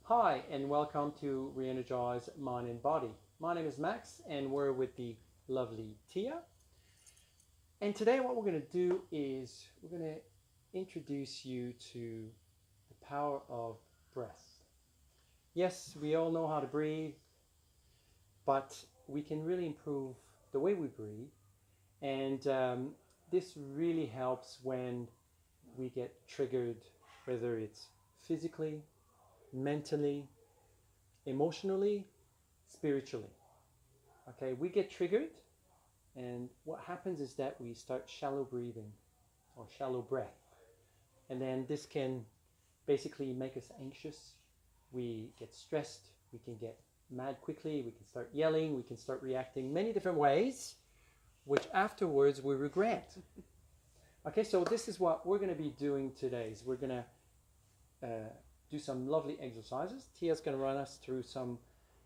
Hi, and welcome to Re-Energize Mind and Body. My name is Max, and we're with the lovely Tia. And today, what we're going to do is we're going to introduce you to the power of breath. Yes, we all know how to breathe, but we can really improve the way we breathe. And this really helps when we get triggered, whether it's physically, mentally, emotionally, spiritually. Okay, we get triggered, and what happens is that we start shallow breathing or shallow breath, and then this can basically make us anxious. We get stressed, we can get mad quickly, we can start yelling, we can start reacting many different ways, which afterwards we regret. Okay, so this is what we're going to be doing today. Is we're going to do some lovely exercises. Tia's going to run us through some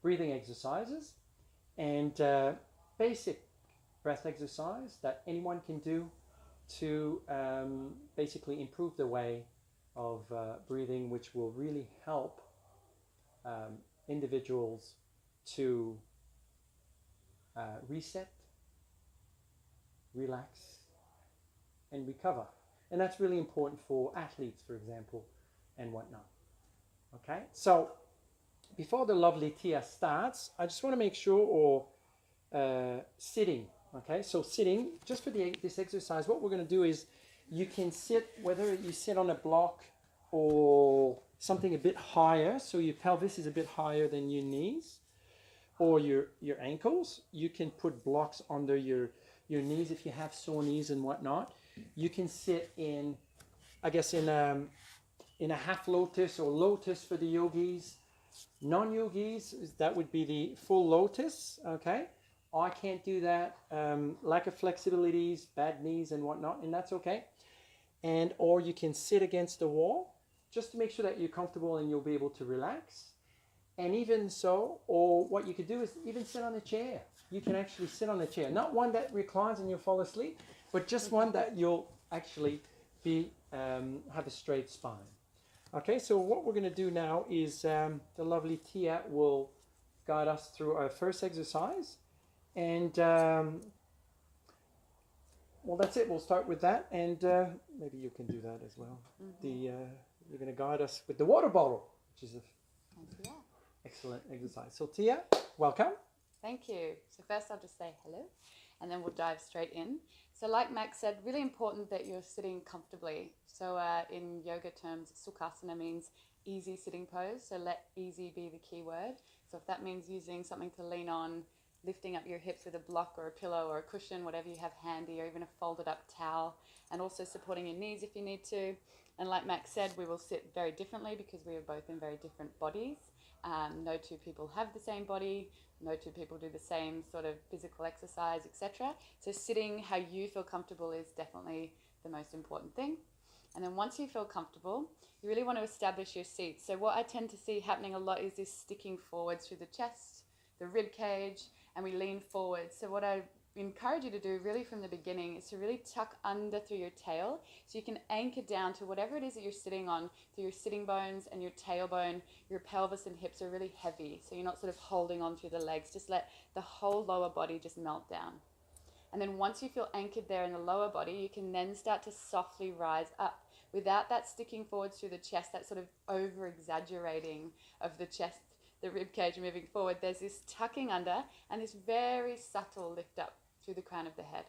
breathing exercises and basic breath exercise that anyone can do to basically improve the way of breathing, which will really help individuals to reset, relax, and recover. And that's really important for athletes, for example, and whatnot. Okay, so before the lovely Tia starts, I just want to make sure, or sitting. Okay, so sitting, just for this exercise, what we're going to do is you can sit, whether you sit on a block or something a bit higher, so your pelvis is a bit higher than your knees or your ankles. You can put blocks under your knees if you have sore knees and whatnot. You can sit in, I guess, in a half lotus or lotus for the yogis. Non-yogis, that would be the full lotus, okay? I can't do that. Lack of flexibilities, bad knees and whatnot, and that's okay. And or you can sit against the wall just to make sure that you're comfortable and you'll be able to relax. And even so, or what you could do is even sit on a chair. You can actually sit on a chair. Not one that reclines and you'll fall asleep, but just one that you'll actually be have a straight spine. Okay, so what we're going to do now is the lovely Tia will guide us through our first exercise. And, well, that's it. We'll start with that. And maybe you can do that as well. Mm-hmm. You're going to guide us with the water bottle, which is an excellent exercise. So, Tia, welcome. Thank you. So first I'll just say hello, and then we'll dive straight in. So like Max said, really important that you're sitting comfortably. So in yoga terms, Sukhasana means easy sitting pose. So let easy be the key word. So if that means using something to lean on, lifting up your hips with a block or a pillow or a cushion, whatever you have handy, or even a folded up towel, and also supporting your knees if you need to. And like Max said, we will sit very differently because we are both in very different bodies. No two people have the same body. No two people do the same sort of physical exercise, etc. So sitting how you feel comfortable is definitely the most important thing. And then once you feel comfortable, you really want to establish your seat. So what I tend to see happening a lot is this sticking forwards through the chest, the rib cage, and we lean forward. So what I encourage you to do really from the beginning is to really tuck under through your tail so you can anchor down to whatever it is that you're sitting on through your sitting bones and your tailbone. Your pelvis and hips are really heavy, so you're not sort of holding on through the legs. Just let the whole lower body just melt down. And then once you feel anchored there in the lower body, you can then start to softly rise up without that sticking forwards through the chest, that sort of over exaggerating of the chest, the rib cage moving forward. There's this tucking under and this very subtle lift up through the crown of the head.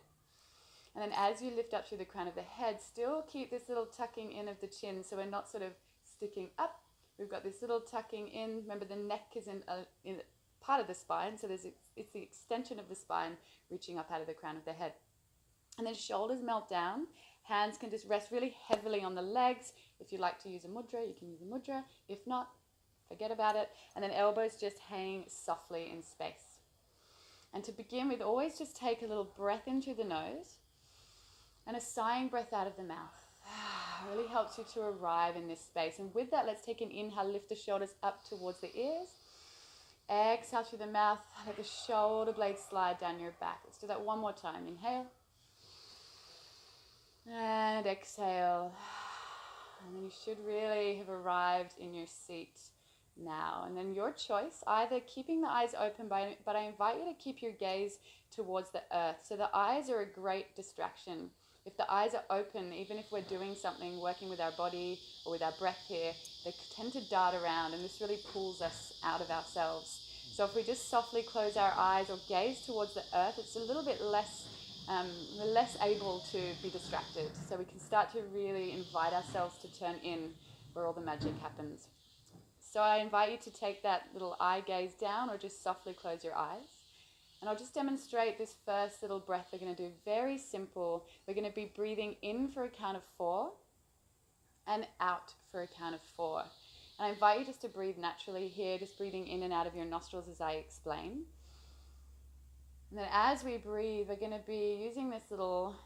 And then as you lift up through the crown of the head, still keep this little tucking in of the chin, so we're not sort of sticking up. We've got this little tucking in. Remember, the neck is in part of the spine, so it's the extension of the spine reaching up out of the crown of the head. And then shoulders melt down. Hands can just rest really heavily on the legs. If you like to use a mudra, you can use a mudra. If not, forget about it. And then elbows just hang softly in space. And to begin with, always just take a little breath in through the nose and a sighing breath out of the mouth. Really helps you to arrive in this space. And with that, let's take an inhale, lift the shoulders up towards the ears. Exhale through the mouth, let the shoulder blades slide down your back. Let's do that one more time. Inhale. And exhale. And then you should really have arrived in your seat now. And then your choice, either keeping the eyes open, but I invite you to keep your gaze towards the earth. So the eyes are a great distraction. If the eyes are open, even if we're doing something, working with our body or with our breath here, they tend to dart around, and this really pulls us out of ourselves. So if we just softly close our eyes or gaze towards the earth, it's a little bit less, we're less able to be distracted. So we can start to really invite ourselves to turn in where all the magic happens. So I invite you to take that little eye gaze down, or just softly close your eyes. And I'll just demonstrate this first little breath we're going to do. Very simple. We're going to be breathing in for a count of 4 and out for a count of 4. And I invite you just to breathe naturally here, just breathing in and out of your nostrils as I explain. And then as we breathe, we're going to be using this little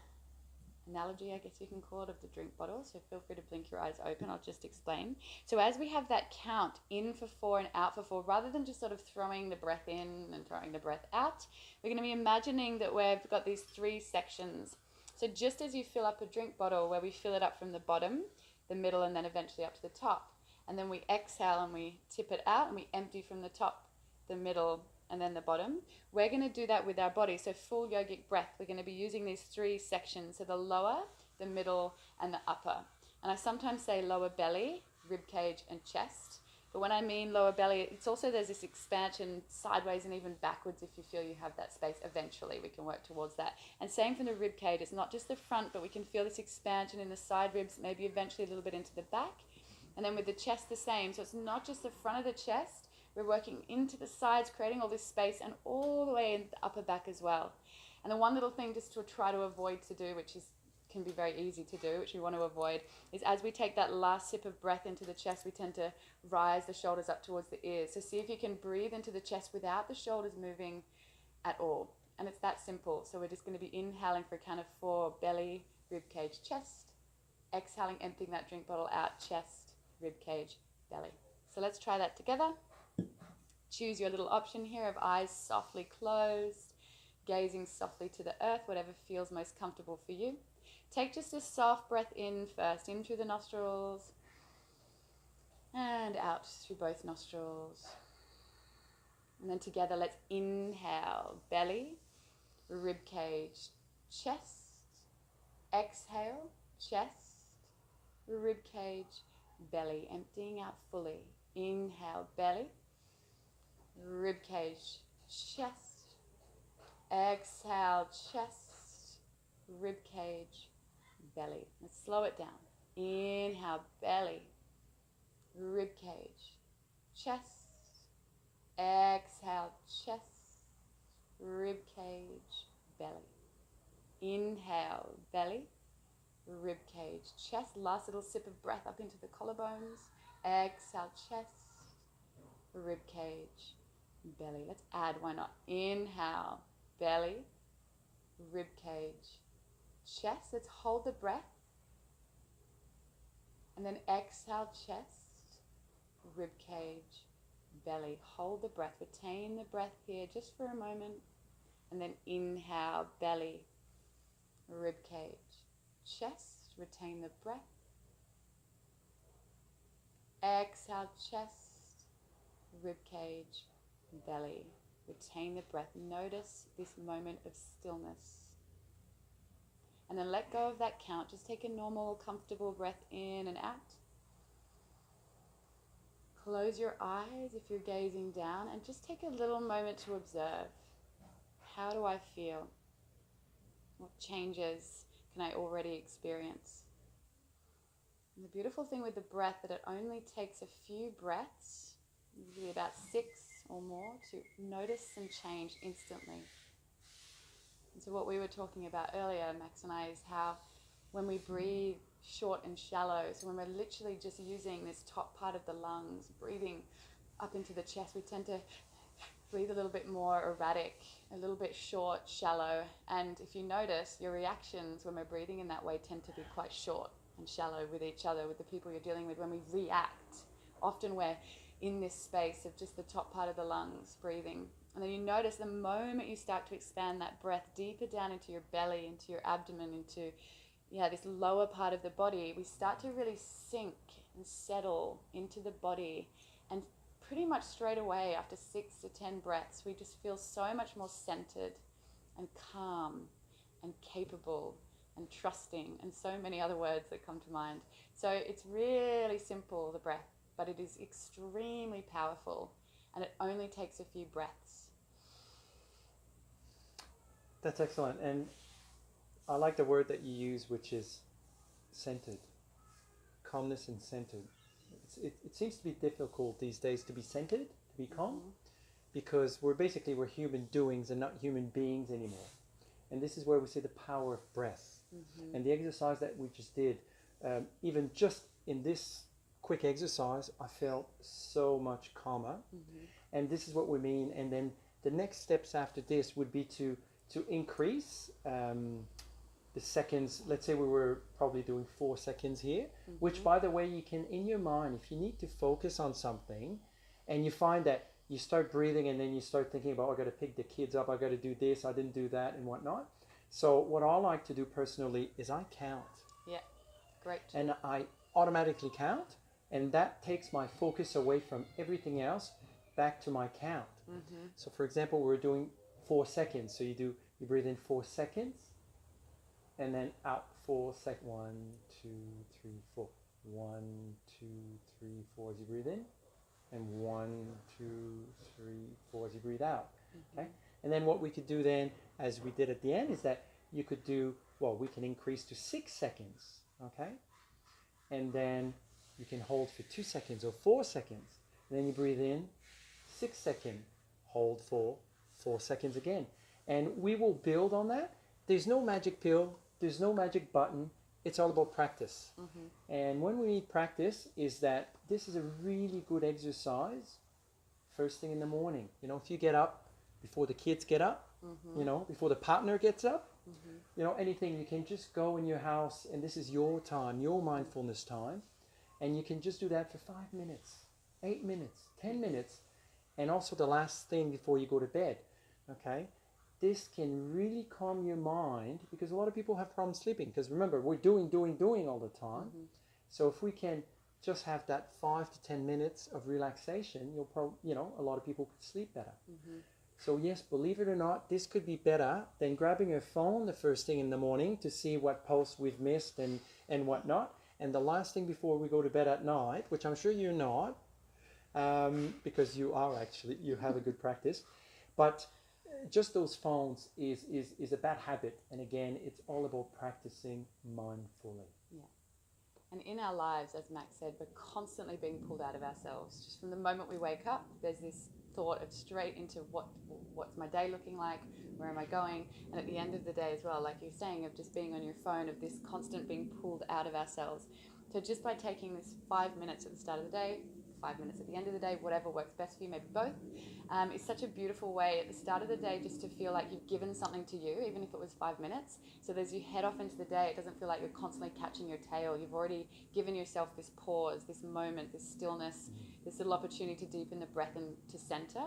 analogy, I guess you can call it, of the drink bottle. So feel free to blink your eyes open. I'll just explain. So as we have that count in for 4 and out for 4, rather than just sort of throwing the breath in and throwing the breath out, we're going to be imagining that we've got these 3 sections. So just as you fill up a drink bottle, where we fill it up from the bottom, the middle, and then eventually up to the top. And then we exhale and we tip it out and we empty from the top, the middle, and then the bottom. We're going to do that with our body. So full yogic breath. We're going to be using these 3 sections. So the lower, the middle, and the upper. And I sometimes say lower belly, rib cage, and chest. But when I mean lower belly, it's also there's this expansion sideways and even backwards if you feel you have that space. Eventually we can work towards that. And same for the rib cage. It's not just the front, but we can feel this expansion in the side ribs, maybe eventually a little bit into the back. And then with the chest the same. So it's not just the front of the chest. We're working into the sides, creating all this space, and all the way in the upper back as well. And the one little thing just to try to avoid to do, which can be very easy to do, which we want to avoid, is as we take that last sip of breath into the chest, we tend to rise the shoulders up towards the ears. So see if you can breathe into the chest without the shoulders moving at all. And it's that simple. So we're just going to be inhaling for a count of 4, belly, rib cage, chest. Exhaling, emptying that drink bottle out, chest, rib cage, belly. So let's try that together. Choose your little option here of eyes softly closed, gazing softly to the earth, whatever feels most comfortable for you. Take just a soft breath in first, in through the nostrils and out through both nostrils. And then together, let's inhale, belly, rib cage, chest. Exhale, chest, rib cage, belly, emptying out fully. Inhale, belly, rib cage, chest. Exhale, chest, rib cage, belly. Let's slow it down. Inhale, belly, rib cage, chest. Exhale, chest, rib cage, belly. Inhale, belly, rib cage, chest. Last little sip of breath up into the collarbones. Exhale, chest, rib cage, belly. Let's add, why not? Inhale, belly, rib cage, chest. Let's hold the breath. And then exhale, chest, rib cage, belly. Hold the breath. Retain the breath here just for a moment. And then inhale, belly, rib cage, chest. Retain the breath. Exhale, chest, rib cage, belly. Retain the breath. Notice this moment of stillness. And then let go of that count. Just take a normal, comfortable breath in and out. Close your eyes if you're gazing down, and just take a little moment to observe. How do I feel? What changes can I already experience? And the beautiful thing with the breath that it only takes a few breaths, usually about 6 or more, to notice some change instantly. And so what we were talking about earlier, Max and I, is how when we breathe short and shallow, so when we're literally just using this top part of the lungs, breathing up into the chest, we tend to breathe a little bit more erratic, a little bit short, shallow. And if you notice, your reactions when we're breathing in that way tend to be quite short and shallow with each other, with the people you're dealing with. When we react, often we're in this space of just the top part of the lungs breathing. And then you notice the moment you start to expand that breath deeper down into your belly, into your abdomen, into this lower part of the body, we start to really sink and settle into the body and pretty much straight away after 6 to 10 breaths, we just feel so much more centered and calm and capable and trusting, and so many other words that come to mind. So it's really simple, the breath, but it is extremely powerful, and it only takes a few breaths. That's excellent. And I like the word that you use, which is centered. Calmness and centered. It seems to be difficult these days to be centered, to be calm, because we're human doings and not human beings anymore. And this is where we see the power of breath. And the exercise that we just did, even just in this quick exercise, I felt so much calmer. And this is what we mean. And then the next steps after this would be to increase the seconds. Let's say we were probably doing 4 seconds here, which, by the way, you can, in your mind, if you need to focus on something and you find that you start breathing and then you start thinking about, I got to pick the kids up, I got to do this, I didn't do that, and whatnot. So what I like to do personally is I count. Yeah, great. And I automatically count, and that takes my focus away from everything else back to my count. So for example, we're doing 4 seconds. So you breathe in 4 seconds, and then out 4 seconds. 1, 2, 3, 4. 1, 2, 3, 4 as you breathe in, and 1, 2, 3, 4 as you breathe out. Okay. And then what we could do then, as we did at the end, is that you could do, well, we can increase to 6 seconds. Okay. And then you can hold for 2 seconds or 4 seconds. And then you breathe in 6 seconds, hold for 4 seconds again. And we will build on that. There's no magic pill. There's no magic button. It's all about practice. And when we need practice, is that this is a really good exercise first thing in the morning. You know, if you get up before the kids get up, you know, before the partner gets up, you know, anything, you can just go in your house, and this is your time, your mindfulness time, and you can just do that for 5 minutes, 8 minutes, 10 minutes, and also the last thing before you go to bed. Okay. This can really calm your mind, because a lot of people have problems sleeping, because remember, we're doing all the time. So if we can just have that 5 to 10 minutes of relaxation, you'll probably, you know, a lot of people could sleep better. So yes, believe it or not, this could be better than grabbing your phone the first thing in the morning to see what posts we've missed and whatnot. And the last thing before we go to bed at night, which I'm sure you're not, because you are actually, you have a good practice, but just those phones is a bad habit. And again, it's all about practicing mindfully. Yeah. And in our lives, as Max said, we're constantly being pulled out of ourselves. Just from the moment we wake up, there's this thought of straight into what's my day looking like, where am I going, and at the end of the day as well, like you're saying, of just being on your phone, of this constant being pulled out of ourselves. So just by taking this 5 minutes at the start of the day, 5 minutes at the end of the day, whatever works best for you, maybe both, is such a beautiful way at the start of the day just to feel like you've given something to you, even if it was 5 minutes. So as you head off into the day, it doesn't feel like you're constantly catching your tail. You've already given yourself this pause, this moment, this stillness, this little opportunity to deepen the breath and to center,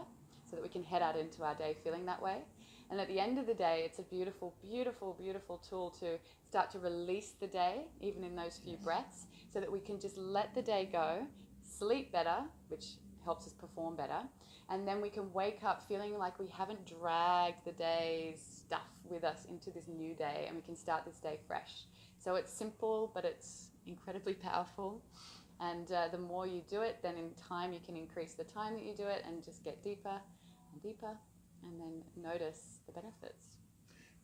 so that we can head out into our day feeling that way. And at the end of the day, it's a beautiful, beautiful, beautiful tool to start to release the day, even in those few breaths, so that we can just let the day go, sleep better, which helps us perform better, and then we can wake up feeling like we haven't dragged the day's stuff with us into this new day, and we can start this day fresh. So it's simple, but it's incredibly powerful. And the more you do it, then in time you can increase the time that you do it and just get deeper and deeper, and then notice the benefits.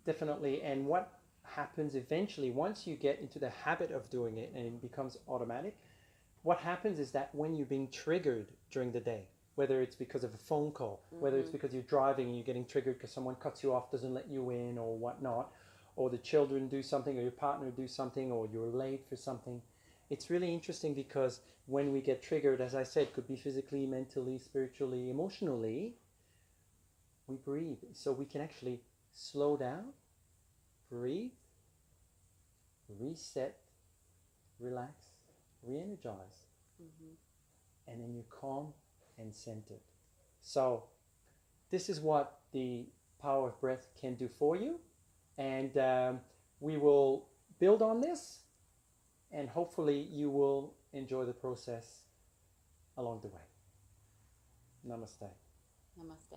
Definitely. And what happens eventually, once you get into the habit of doing it and it becomes automatic, what happens is that when you're being triggered during the day, whether it's because of a phone call, whether it's because you're driving and you're getting triggered because someone cuts you off, doesn't let you in or whatnot, or the children do something, or your partner do something, or you're late for something, it's really interesting, because when we get triggered, as I said, could be physically, mentally, spiritually, emotionally, we breathe. So we can actually slow down, breathe, reset, relax, re-energize, and then you're calm and centered. So this is what the power of breath can do for you, and we will build on this, and hopefully you will enjoy the process along the way. Namaste. Namaste.